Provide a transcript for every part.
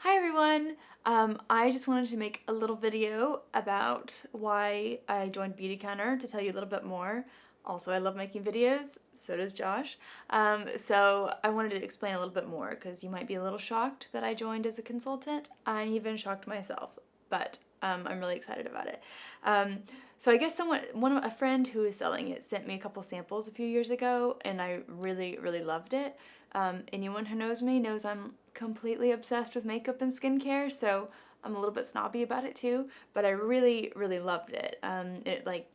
Hi everyone! I just wanted to make a little video about why I joined Beautycounter to tell you a little bit more. Also, I love making videos, so does Josh. So I wanted to explain a little bit more because you might be a little shocked that I joined as a consultant. I'm even shocked myself, but I'm really excited about it. So I guess a friend who is selling it sent me a couple samples a few years ago, and I really, really loved it. Anyone who knows me knows I'm completely obsessed with makeup and skincare, so I'm a little bit snobby about it too, but I really, really loved it. It like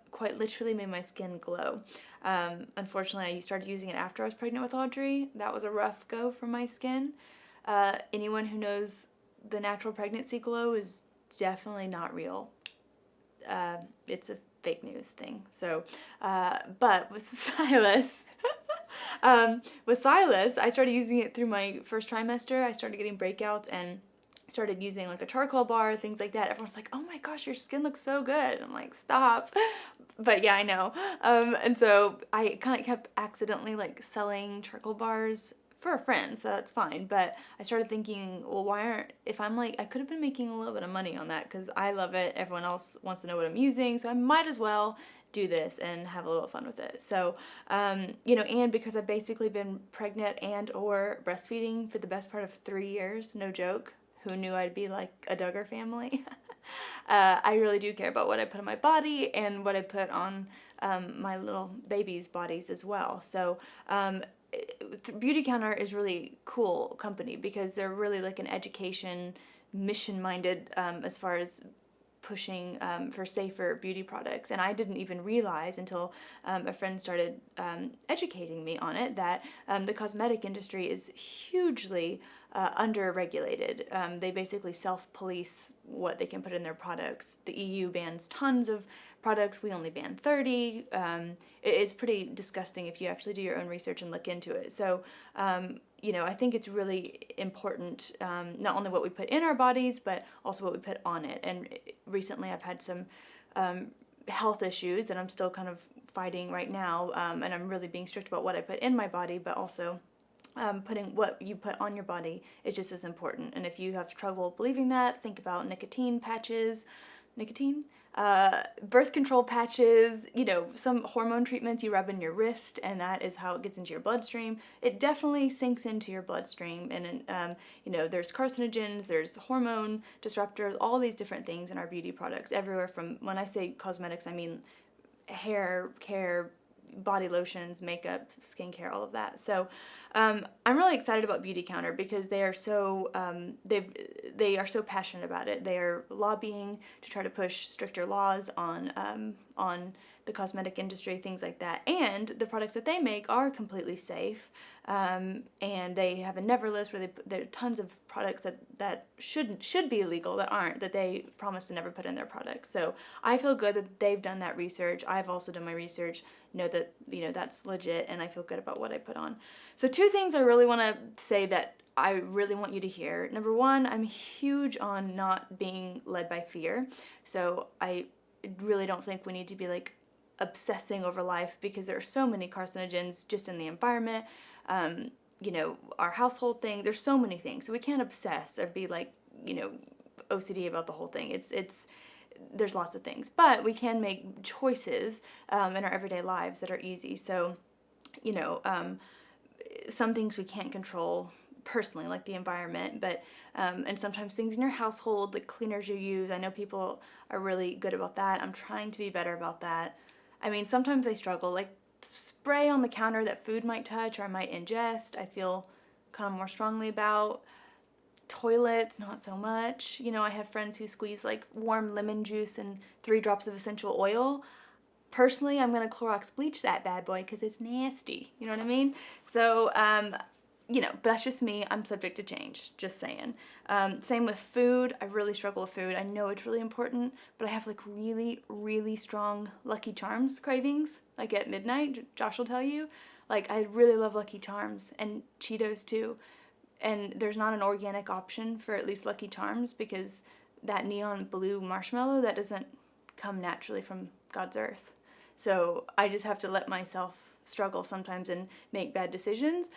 quite literally made my skin glow. Unfortunately, I started using it after I was pregnant with Audrey. That was a rough go for my skin. Anyone who knows the natural pregnancy glow is definitely not real. It's a fake news thing. So, but with Silas, I started using it through my first trimester. I started getting breakouts and started using like a charcoal bar, things like that. Everyone's like, oh my gosh, your skin looks so good. I'm like, stop. But yeah, I know. And so I kind of kept accidentally like selling charcoal bars for a friend, so that's fine. But I started thinking, well, if I'm like, I could have been making a little bit of money on that because I love it. Everyone else wants to know what I'm using, so I might as well do this and have a little fun with it. So, and because I've basically been pregnant and or breastfeeding for the best part of 3 years, no joke. Who knew I'd be like a Duggar family? I really do care about what I put on my body and what I put on my little babies' bodies as well. So Beautycounter is really cool company because they're really like an education, mission-minded as far as pushing for safer beauty products. And I didn't even realize until a friend started educating me on it that the cosmetic industry is hugely under-regulated. They basically self-police what they can put in their products. The EU bans tons of products. We only ban 30. It's pretty disgusting if you actually do your own research and look into it. So I think it's really important, not only what we put in our bodies, but also what we put on it. And recently I've had some health issues that I'm still kind of fighting right now, and I'm really being strict about what I put in my body, but also putting what you put on your body is just as important. And if you have trouble believing that, think about nicotine patches, birth control patches, some hormone treatments you rub in your wrist, and that is how it gets into your bloodstream. It definitely sinks into your bloodstream, and there's carcinogens, there's hormone disruptors, all these different things in our beauty products, everywhere from, when I say cosmetics, I mean hair care, body lotions, makeup, skincare, all of that. So I'm really excited about Beautycounter because they are so they are so passionate about it. They are lobbying to try to push stricter laws on the cosmetic industry, things like that. And the products that they make are completely safe. And they have a never list where there are tons of products that should be illegal that aren't, that they promise to never put in their products. So I feel good that they've done that research. I've also done my research, know that that's legit, and I feel good about what I put on. So 2 things I really want to say that I really want you to hear. Number 1, I'm huge on not being led by fear. So I really don't think we need to be like obsessing over life because there are so many carcinogens just in the environment. Our household thing, there's so many things. So we can't obsess or be like, OCD about the whole thing. There's lots of things, but we can make choices in our everyday lives that are easy. So, some things we can't control personally, like the environment, but and sometimes things in your household, the cleaners you use. I know people are really good about that. I'm trying to be better about that. I mean, sometimes I struggle, like spray on the counter that food might touch or I might ingest, I feel kind of more strongly about. Toilets, not so much. I have friends who squeeze like warm lemon juice and 3 drops of essential oil. Personally, I'm going to Clorox bleach that bad boy because it's nasty. You know what I mean? So, but that's just me. I'm subject to change, just saying. Same with food. I really struggle with food. I know it's really important, but I have like really, really strong Lucky Charms cravings, like at midnight. Josh will tell you. Like, I really love Lucky Charms and Cheetos too. And there's not an organic option for at least Lucky Charms because that neon blue marshmallow, that doesn't come naturally from God's earth. So I just have to let myself struggle sometimes and make bad decisions.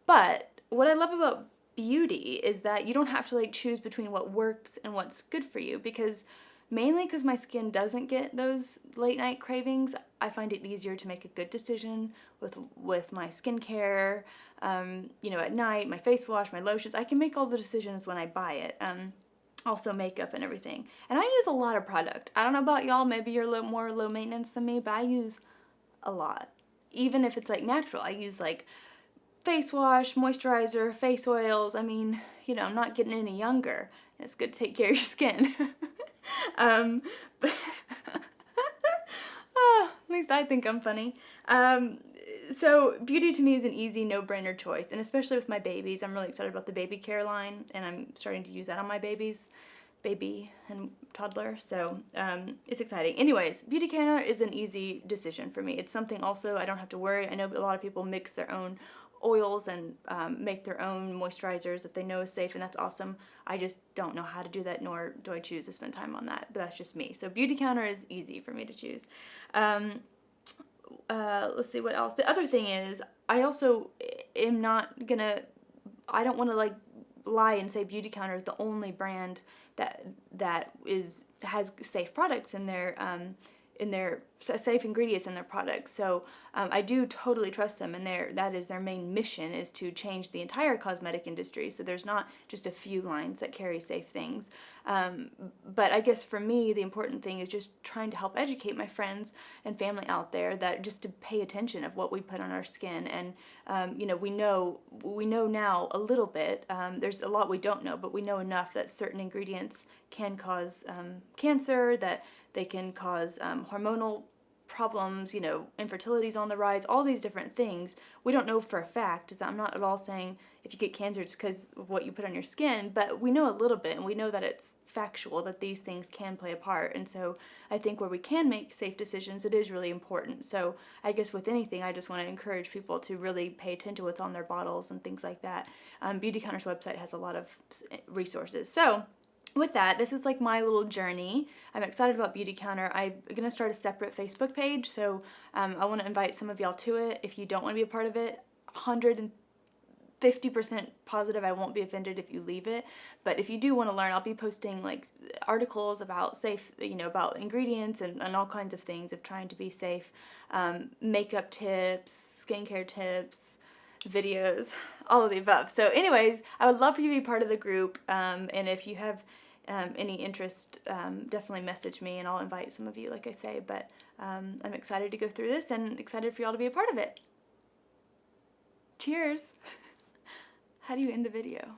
But what I love about beauty is that you don't have to like choose between what works and what's good for you, because mainly because my skin doesn't get those late night cravings, I find it easier to make a good decision with my skincare, you know, at night, my face wash, my lotions. I can make all the decisions when I buy it. Also makeup and everything. And I use a lot of product. I don't know about y'all, maybe you're a little more low maintenance than me, but I use a lot. Even if it's like natural, I use like face wash, moisturizer, face oils. I mean, you know, I'm not getting any younger. It's good to take care of your skin. But at least I think I'm funny. So beauty to me is an easy no-brainer choice, and especially with my babies, I'm really excited about the baby care line, and I'm starting to use that on my babies, baby and toddler, so it's exciting. Anyways, Beautycounter is an easy decision for me. It's something also I don't have to worry. I know a lot of people mix their own oils and make their own moisturizers that they know is safe, and that's awesome. I just don't know how to do that, nor do I choose to spend time on that, but that's just me. So Beautycounter is easy for me to choose. Let's see what else. The other thing is, I also am not gonna, I don't want to like lie and say Beautycounter is the only brand that has safe products in their safe ingredients in their products. So I do totally trust them, and that is their main mission, is to change the entire cosmetic industry. So there's not just a few lines that carry safe things. But I guess for me, the important thing is just trying to help educate my friends and family out there that just to pay attention of what we put on our skin. And you know, we know now a little bit. There's a lot we don't know, but we know enough that certain ingredients can cause cancer, that they can cause hormonal problems, you know, infertility's on the rise, all these different things. We don't know for a fact. I'm not at all saying if you get cancer it's because of what you put on your skin, but we know a little bit, and we know that it's factual that these things can play a part. And so I think where we can make safe decisions, it is really important. So I guess with anything, I just want to encourage people to really pay attention to what's on their bottles and things like that. Beautycounter's website has a lot of resources. So with that, this is like my little journey. I'm excited about Beautycounter. I'm going to start a separate Facebook page, so I want to invite some of y'all to it. If you don't want to be a part of it, 150% positive I won't be offended if you leave it. But if you do want to learn, I'll be posting like articles about safe, you know, about ingredients and all kinds of things of trying to be safe. Makeup tips, skincare tips, videos, all of the above. So anyways, I would love for you to be part of the group, and if you have any interest, definitely message me and I'll invite some of you, like I say. But I'm excited to go through this and excited for y'all to be a part of it. Cheers! How do you end a video?